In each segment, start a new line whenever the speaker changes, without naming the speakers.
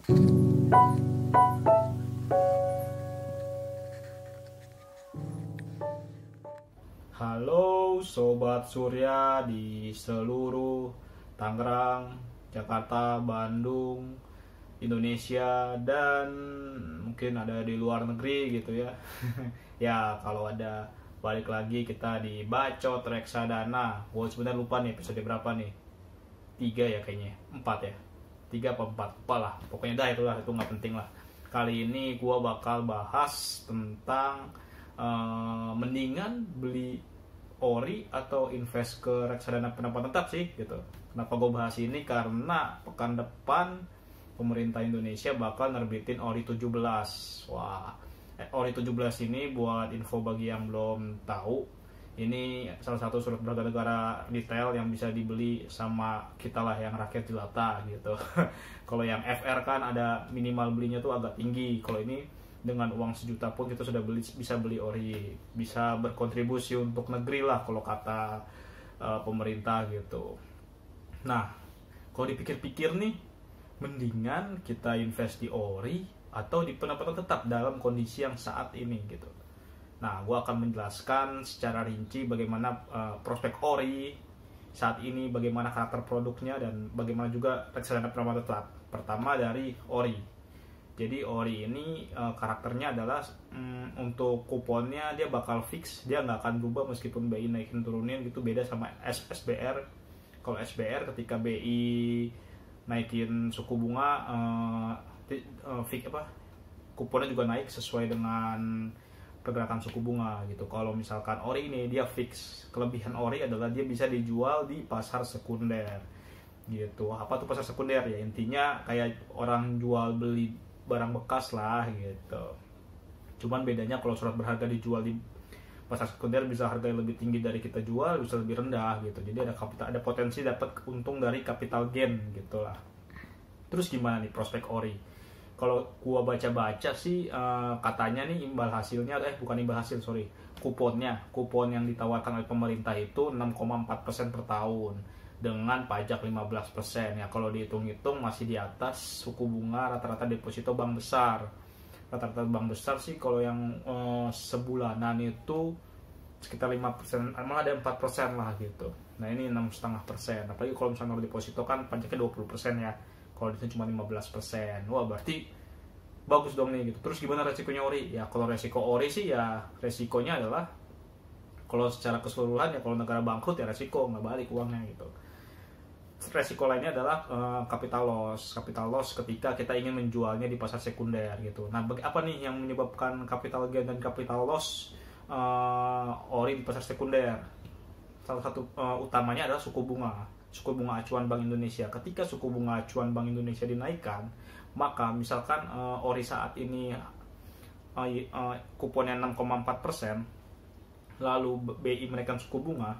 Halo Sobat Surya di seluruh Tangerang, Jakarta, Bandung, Indonesia, dan mungkin ada di luar negeri gitu ya. Ya kalau ada, balik lagi kita di Bacot Reksadana. Gue sebenarnya lupa nih episode berapa nih. 3 ya kayaknya, 4 ya, 3 apa 4, lupa lah. Pokoknya dah itulah, itu nggak penting lah. Kali ini gue bakal bahas tentang mendingan beli ori atau invest ke reksadana pendapat tetap sih gitu. Kenapa gue bahas ini? Karena pekan depan pemerintah Indonesia bakal nerbitin ori 17. Wah, ori 17 ini buat info bagi yang belum tahu, ini salah satu surat berharga negara detail yang bisa dibeli sama kita lah yang rakyat jelata gitu. Kalau yang FR kan ada minimal belinya tuh agak tinggi. Kalau ini dengan uang 1 juta pun kita sudah bisa beli ori, bisa berkontribusi untuk negeri lah kalau kata pemerintah gitu. Nah, kalau dipikir-pikir nih, mendingan kita invest di ori atau di pendapatan tetap dalam kondisi yang saat ini gitu. Nah, gue akan menjelaskan secara rinci bagaimana prospek ori saat ini, bagaimana karakter produknya, dan bagaimana juga reksadana pendapatan tetap. Pertama dari ori. Jadi ori ini karakternya adalah untuk kuponnya dia bakal fix, dia nggak akan berubah meskipun BI naikin turunin gitu. Beda sama SBR. Kalau SBR ketika BI naikin suku bunga, fix kuponnya juga naik sesuai dengan pergerakan suku bunga gitu. Kalau misalkan ori ini dia fix. Kelebihan ori adalah dia bisa dijual di pasar sekunder gitu. Apa tuh pasar sekunder ya? Intinya kayak orang jual beli barang bekas lah gitu. Cuman bedanya kalau surat berharga dijual di pasar sekunder bisa harganya lebih tinggi dari kita jual, bisa lebih rendah gitu. Jadi ada potensi dapat untung dari capital gain gitulah. Terus gimana nih prospek ori? Kalau gua baca-baca sih katanya nih imbal hasilnya, bukan imbal hasil, sorry, kupon yang ditawarkan oleh pemerintah itu 6,4% per tahun dengan pajak 15%. Ya kalau dihitung-hitung masih di atas suku bunga rata-rata deposito bank besar. Rata-rata bank besar sih kalau yang sebulanan itu sekitar 5%, malah ada 4% lah gitu. Nah ini 6,5%. Apalagi kalau misalnya deposito kan pajaknya 20% ya. Kalau di sini cuma 15%. Wah, berarti bagus dong nih gitu. Terus gimana resikonya ori? Ya kalau resiko ori sih ya resikonya adalah kalau secara keseluruhan ya kalau negara bangkrut ya resiko nggak balik uangnya gitu. Resiko lainnya adalah capital loss ketika kita ingin menjualnya di pasar sekunder gitu. Nah, apa nih yang menyebabkan capital gain dan capital loss ori di pasar sekunder? Salah satu utamanya adalah suku bunga acuan Bank Indonesia. Ketika suku bunga acuan Bank Indonesia dinaikkan, maka misalkan ori saat ini kuponnya 6,4%, lalu BI menaikkan suku bunga,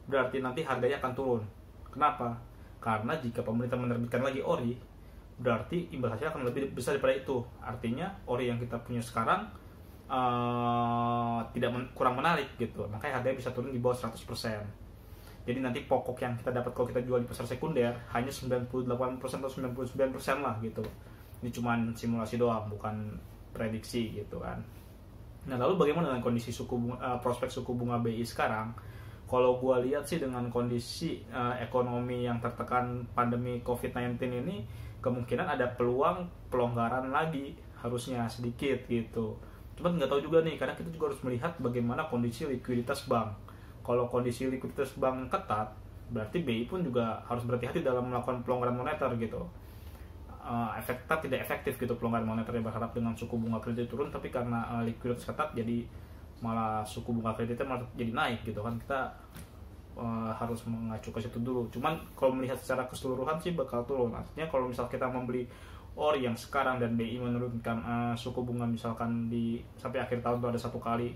berarti nanti harganya akan turun. Kenapa? Karena jika pemerintah menerbitkan lagi ori, berarti imbal hasil akan lebih besar daripada itu. Artinya ori yang kita punya sekarang kurang menarik gitu. Makanya harganya bisa turun di bawah 100%. Jadi nanti pokok yang kita dapat kalau kita jual di pasar sekunder hanya 98% atau 99% lah gitu. Ini cuma simulasi doang, bukan prediksi gitu kan. Nah, lalu bagaimana dengan kondisi prospek suku bunga BI sekarang? Kalau gue lihat sih dengan kondisi ekonomi yang tertekan pandemi COVID-19 ini, kemungkinan ada peluang pelonggaran lagi, harusnya sedikit gitu. Cuman nggak tahu juga nih, karena kita juga harus melihat bagaimana kondisi likuiditas bank. Kalau kondisi likuiditas bank ketat, berarti BI pun juga harus berhati-hati dalam melakukan pelonggaran moneter gitu. Tidak efektif gitu pelonggaran moneter yang berharap dengan suku bunga kredit turun, tapi karena likuiditas ketat jadi malah suku bunga kreditnya malah jadi naik gitu kan. Kita harus mengacu ke situ dulu. Cuman kalau melihat secara keseluruhan sih bakal turun. Artinya kalau misal kita membeli ori yang sekarang dan BI menurunkan suku bunga misalkan sampai akhir tahun itu ada satu kali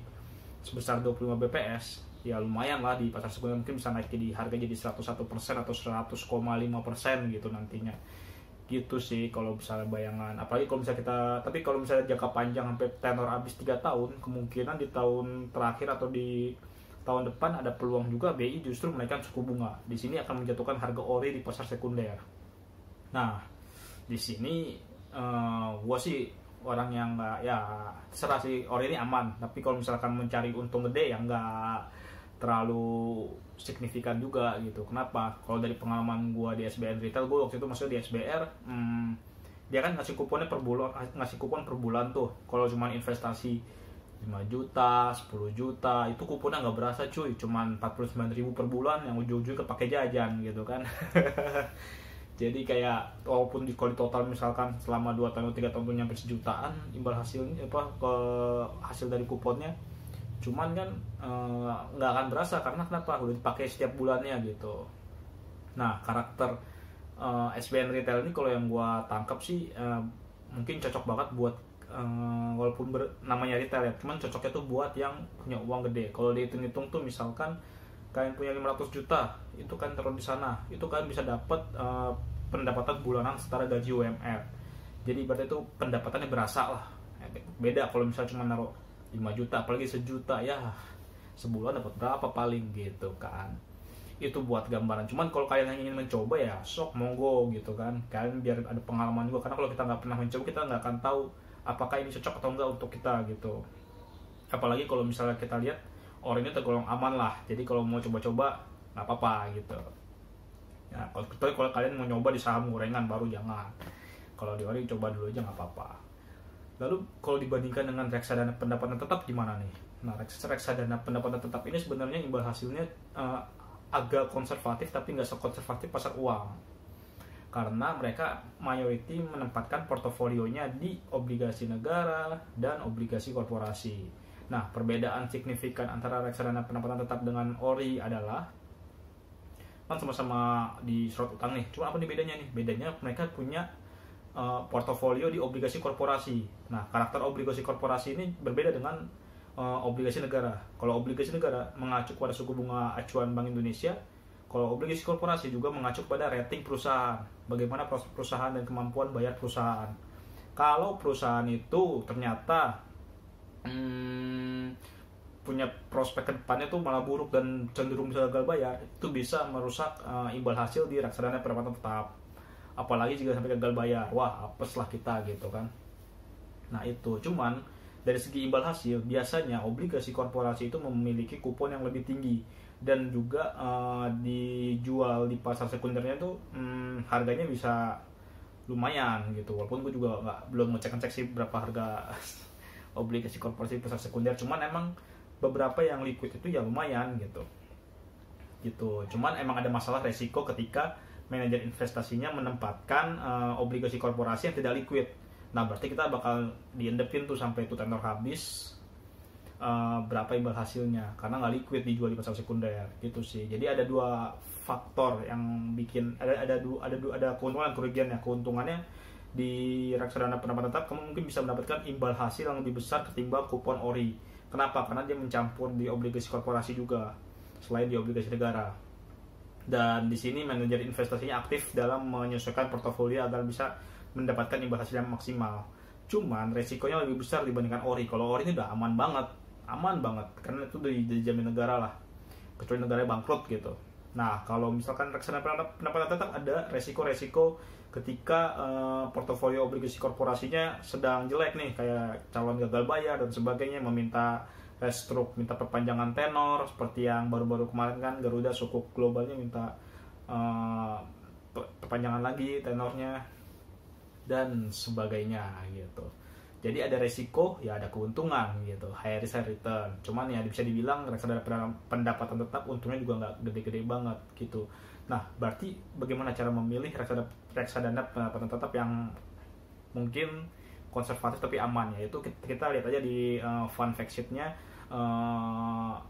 sebesar 25 BPS, ya lumayan lah di pasar sekunder, mungkin bisa naik di harga jadi 101% atau 100,5% gitu nantinya. Gitu sih kalau misalnya bayangan. Apalagi kalau misalnya tapi kalau misalnya jangka panjang sampai tenor habis 3 tahun, kemungkinan di tahun terakhir atau di tahun depan ada peluang juga BI justru menaikkan suku bunga. Di sini akan menjatuhkan harga ori di pasar sekunder. Nah, di sini gue sih orang yang nggak, ya terserah sih, ori ini aman, tapi kalau misalkan mencari untung gede ya nggak terlalu signifikan juga gitu. Kenapa? Kalau dari pengalaman gue di SBN Retail, gue waktu itu masuk di SBR, dia kan ngasih kuponnya per bulan, ngasih kupon per bulan tuh. Kalau cuma investasi 5 juta, 10 juta, itu kuponnya nggak berasa cuy, cuman 49.000 per bulan yang ujung-ujungnya kepake jajan gitu kan. Jadi kayak walaupun kalau di total misalkan selama 2 tahun atau 3 tahun tuh nyampe sejutaan imbal hasilnya ke hasil dari kuponnya, cuman kan nggak akan berasa karena kenapa, udah dipakai setiap bulannya gitu. Nah, karakter SBN Retail ini kalau yang gua tangkap sih mungkin cocok banget buat walaupun namanya retail ya, cuman cocoknya tuh buat yang punya uang gede. Kalau dihitung-hitung tuh misalkan kalian punya 500 juta, itu kan taruh di sana, itu kan bisa dapat pendapatan bulanan setara gaji UMR. Jadi berarti itu pendapatannya berasa lah. Beda kalau misalnya cuma naruh 5 juta, apalagi sejuta, ya sebulan dapat berapa paling gitu kan. Itu buat gambaran. Cuman kalau kalian ingin mencoba ya sok monggo gitu kan. Kalian biar ada pengalaman juga, karena kalau kita nggak pernah mencoba kita nggak akan tahu apakah ini cocok atau enggak untuk kita gitu. Apalagi kalau misalnya kita lihat orang ini tergolong aman lah, jadi kalau mau coba-coba nggak apa-apa gitu ya. Kalau kalian mau nyoba di saham gorengan baru jangan, kalau di ori coba dulu aja nggak apa-apa. Lalu kalau dibandingkan dengan reksadana pendapatan tetap gimana nih? Nah, reksadana pendapatan tetap ini sebenarnya imbal hasilnya agak konservatif, tapi nggak sekonservatif pasar uang, karena mereka mayoriti menempatkan portofolionya di obligasi negara dan obligasi korporasi. Nah, perbedaan signifikan antara reksadana pendapatan tetap dengan ori adalah kan sama-sama di surat utang nih. Cuma apa nih bedanya nih? Bedanya mereka punya portofolio di obligasi korporasi. Nah, karakter obligasi korporasi ini berbeda dengan obligasi negara. Kalau obligasi negara mengacu pada suku bunga acuan Bank Indonesia, kalau obligasi korporasi juga mengacu pada rating perusahaan. Bagaimana perusahaan dan kemampuan bayar perusahaan. Kalau perusahaan itu ternyata punya prospek ke depannya tuh malah buruk dan cenderung bisa gagal bayar, itu bisa merusak imbal hasil di reksadana pendapatan tetap. Apalagi jika sampai gagal bayar, wah apes lah kita gitu kan. Nah itu, cuman dari segi imbal hasil biasanya obligasi korporasi itu memiliki kupon yang lebih tinggi, dan juga dijual di pasar sekundernya tuh harganya bisa lumayan gitu. Walaupun gue juga belum ngecek sih berapa harga obligasi korporasi pasar sekunder, cuman emang beberapa yang liquid itu ya lumayan gitu. Cuman emang ada masalah resiko ketika manajer investasinya menempatkan obligasi korporasi yang tidak liquid. Nah, berarti kita bakal diendepin tuh sampai itu tenor habis, berapa imbal hasilnya karena nggak liquid dijual di pasar sekunder gitu sih. Jadi ada dua faktor yang bikin ada keuntungan dan kerugiannya. Keuntungannya di reksadana pendapatan tetap kamu mungkin bisa mendapatkan imbal hasil yang lebih besar ketimbang kupon ori. Kenapa? Karena dia mencampur di obligasi korporasi juga selain di obligasi negara. Dan di sini manajer investasinya aktif dalam menyesuaikan portofolio agar bisa mendapatkan imbal hasil yang maksimal. Cuman resikonya lebih besar dibandingkan ori. Kalau ori ini udah aman banget karena itu dijamin negara lah, kecuali negaranya bangkrut gitu. Nah, kalau misalkan reksadana pendapatan tetap ada resiko-resiko ketika portofolio obligasi korporasinya sedang jelek nih, kayak calon gagal bayar dan sebagainya, meminta restruk, minta perpanjangan tenor, seperti yang baru-baru kemarin kan Garuda sukuk globalnya minta perpanjangan lagi tenornya dan sebagainya gitu. Jadi ada resiko, ya ada keuntungan gitu, high risk high return. Cuman ya bisa dibilang reksadana pendapatan tetap untungnya juga nggak gede-gede banget gitu. Nah, berarti bagaimana cara memilih reksadana pendapatan tetap yang mungkin konservatif tapi aman? Yaitu kita lihat aja di fund fact sheet-nya,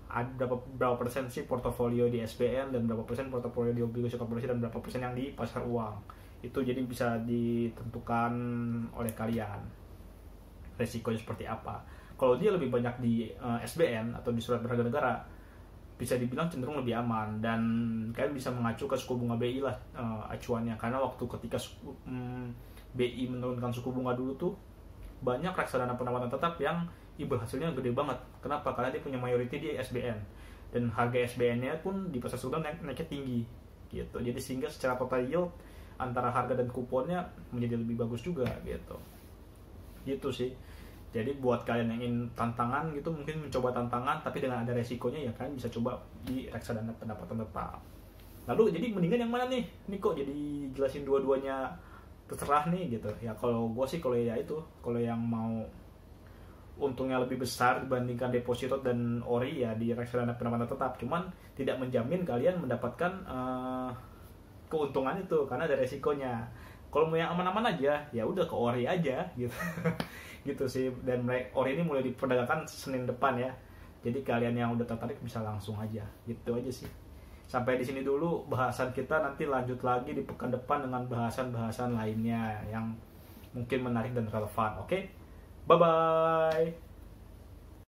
ada berapa persen sih portofolio di SBN dan berapa persen portofolio di obligasi korporasi dan berapa persen yang di pasar uang. Itu jadi bisa ditentukan oleh kalian resikonya seperti apa. Kalau dia lebih banyak di SBN atau di surat berharga negara, bisa dibilang cenderung lebih aman, dan kalian bisa mengacu ke suku bunga BI lah acuannya. Karena waktu ketika BI menurunkan suku bunga dulu tuh, banyak reksadana pendapatan tetap yang imbal hasilnya gede banget. Kenapa? Karena dia punya mayoriti di SBN, dan harga SBN-nya pun di pasar sekunder naiknya tinggi gitu. Jadi sehingga secara total yield antara harga dan kuponnya menjadi lebih bagus juga gitu sih. Jadi buat kalian yang ingin tantangan gitu, mungkin mencoba tantangan tapi dengan ada resikonya, ya kan bisa coba di reksadana pendapatan tetap. Lalu jadi mendingan yang mana nih? Ini kok jadi jelasin dua-duanya terserah nih gitu. Ya kalau gue sih kalau ya itu, kalau yang mau untungnya lebih besar dibandingkan deposito dan ori ya di reksadana pendapatan tetap. Cuman tidak menjamin kalian mendapatkan keuntungan itu karena ada resikonya. Kalau mau yang aman-aman aja ya udah ke ori aja gitu. Gitu sih. Dan ori ini mulai diperdagangkan Senin depan ya. Jadi kalian yang udah tertarik bisa langsung aja. Gitu aja sih. Sampai di sini dulu bahasan kita, nanti lanjut lagi di pekan depan dengan bahasan-bahasan lainnya yang mungkin menarik dan relevan. Oke? Bye bye.